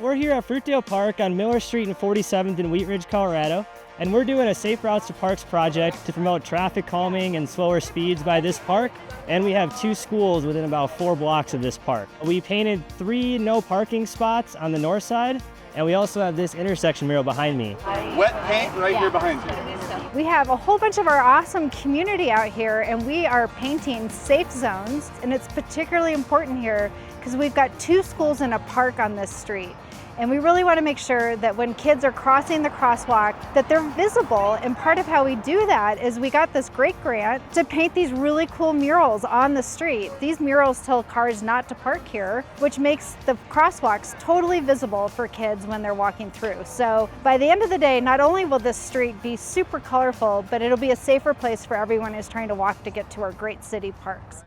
We're here at Fruitdale Park on Miller Street and 47th in Wheat Ridge, Colorado, and we're doing a Safe Routes to Parks project to promote traffic calming and slower speeds by this park, and we have 2 schools within about 4 blocks of this park. We painted 3 no parking spots on the north side, and we also have this intersection mural behind me. Wet paint right here behind you. We have a whole bunch of our awesome community out here, and we are painting safe zones, and it's particularly important here because we've got 2 schools and a park on this street. And we really want to make sure that when kids are crossing the crosswalk, that they're visible. And part of how we do that is we got this great grant to paint these really cool murals on the street. These murals tell cars not to park here, which makes the crosswalks totally visible for kids when they're walking through. So by the end of the day, not only will this street be super colorful, but it'll be a safer place for everyone who's trying to walk to get to our great city parks.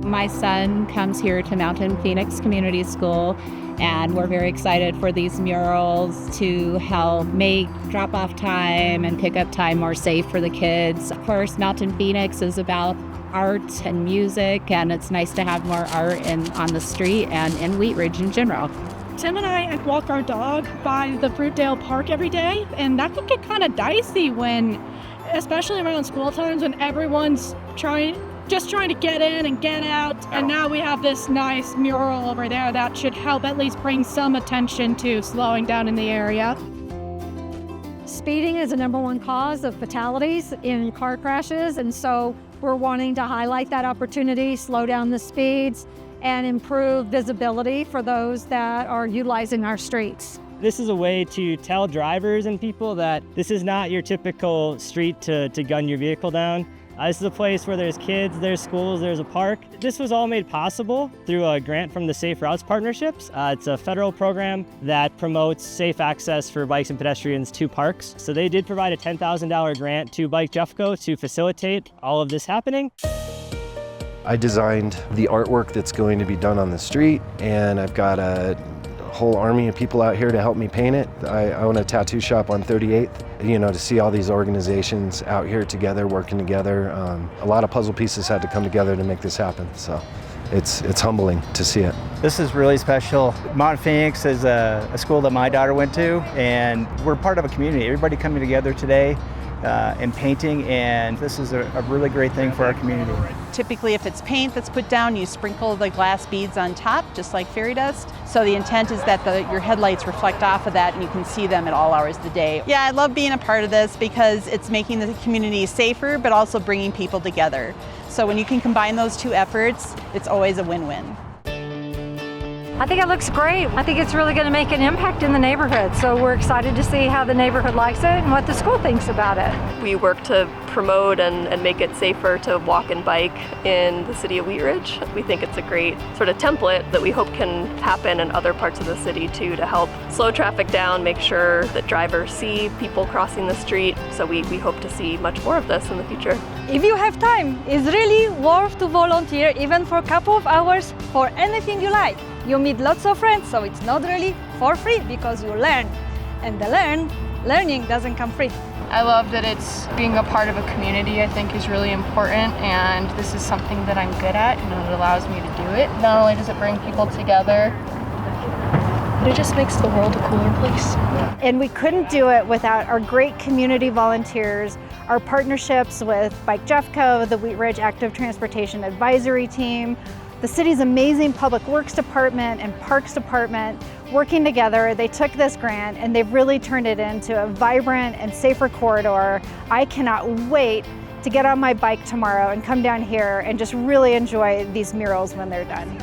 My son comes here to Mountain Phoenix Community School, and we're very excited for these murals to help make drop-off time and pick-up time more safe for the kids. Of course, Mountain Phoenix is about art and music, and it's nice to have more art on the street and in Wheat Ridge in general. Tim and I walk our dog by the Fruitdale Park every day, and that can get kind of dicey especially around school times when everyone's just trying to get in and get out, and now we have this nice mural over there that should help at least bring some attention to slowing down in the area. Speeding is the #1 cause of fatalities in car crashes, and so we're wanting to highlight that opportunity, slow down the speeds, and improve visibility for those that are utilizing our streets. This is a way to tell drivers and people that this is not your typical street to gun your vehicle down. This is a place where there's kids, there's schools, there's a park. This was all made possible through a grant from the Safe Routes Partnerships. It's a federal program that promotes safe access for bikes and pedestrians to parks. So they did provide a $10,000 grant to Bike Jeffco to facilitate all of this happening. I designed the artwork that's going to be done on the street, and I've got a whole army of people out here to help me paint it. I own a tattoo shop on 38th. To see all these organizations out here together, working together. A lot of puzzle pieces had to come together to make this happen, so it's humbling to see it. This is really special. Mountain Phoenix is a school that my daughter went to, and we're part of a community. Everybody coming together today and painting, and this is a really great thing for our community. Typically, if it's paint that's put down, you sprinkle the glass beads on top, just like fairy dust. So the intent is that your headlights reflect off of that and you can see them at all hours of the day. Yeah, I love being a part of this because it's making the community safer, but also bringing people together. So when you can combine those 2 efforts, it's always a win-win. I think it looks great. I think it's really going to make an impact in the neighborhood. So we're excited to see how the neighborhood likes it and what the school thinks about it. We work to promote and make it safer to walk and bike in the city of Wheat Ridge. We think it's a great sort of template that we hope can happen in other parts of the city too, to help slow traffic down, make sure that drivers see people crossing the street. So we hope to see much more of this in the future. If you have time, it's really worth to volunteer even for a couple of hours for anything you like. You meet lots of friends, so it's not really for free because you learn. And learning doesn't come free. I love that it's being a part of a community. I think is really important, and this is something that I'm good at, and it allows me to do it. Not only does it bring people together, but it just makes the world a cooler place. And we couldn't do it without our great community volunteers, our partnerships with Bike Jeffco, the Wheat Ridge Active Transportation Advisory Team, the city's amazing Public Works Department and Parks Department. Working together, they took this grant and they've really turned it into a vibrant and safer corridor. I cannot wait to get on my bike tomorrow and come down here and just really enjoy these murals when they're done.